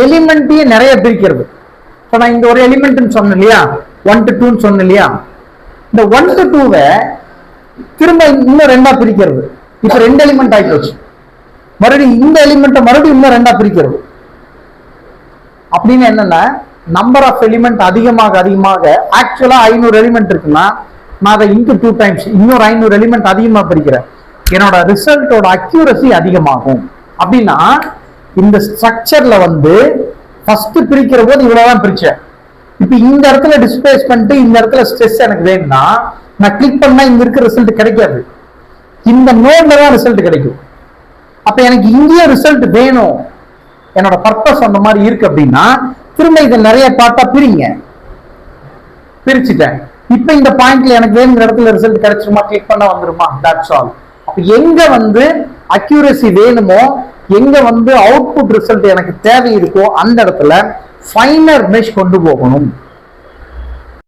எலிமெண்ட்டையே நிறைய பிரிக்கிறது. இப்போ நான் இந்த ஒரு எலிமெண்ட் சொன்னேன் இல்லையா, 1 to 2 சொன்னேன் இல்லையா, இந்த 1 to 2 திரும்ப இன்னும் 2 பிரிக்கிறது. இப்ப 2 எலிமெண்ட் ஆயிப்போச்சு. மறுபடியும் இந்த எலிமெண்ட் மறுபடியும் இன்னும் 2 பிரிக்கிறது. அப்படின்னு என்னன்னா, நம்பர் ஆஃப் எலிமெண்ட் அதிகமாக அதிகமாக ஆக்சுவலா 500 எலிமெண்ட் இருக்குன்னா நான் அதை இன்டு 2 டைம்ஸ் இன்னொரு 500 எலிமெண்ட் அதிகமா பிரிக்கிறேன். என்னோட ரிசல்ட்டோட அக்யூரசி அதிகமாகும். அப்படின்னா இந்த ஸ்ட்ரக்சர்ல ஃபர்ஸ்ட் பிரிக்கிற போது இவ்வளவுதான் பிரிச்சேன். இப்ப இந்த இடத்துல டிஸ்பிளேஸ் பண்ணிட்டு இந்த இடத்துல ஸ்ட்ரெஸ் எனக்கு வேணும்னா நான் கிளிக் பண்ணா இங்க இருக்க ரிசல்ட் கிடைக்காது, இந்த நோட்ல தான் ரிசல்ட் கிடைக்கும். அப்ப எனக்கு இங்கேயே ரிசல்ட் வேணும், என்னோட பர்பஸ் அந்த மாதிரி இருக்கு அப்படின்னா திரும்ப இதை நிறைய பார்ட்டா பிரிச்சுட்டேன். இப்ப இந்த பாயிண்ட்ல எனக்கு வேணுங்கிற இடத்துல ரிசல்ட் கிடைச்சிருமா, கிளிக் பண்ணா வந்துருமா, தட்ஸ் ஆல். அப்ப எங்க அக்யூரசி வேணுமோ, எங்க அவுட்புட் ரிசல்ட் எனக்கு தேவை இருக்கோ அந்த இடத்துல ஃபைனர் மெஷ் கொண்டு போகணும்.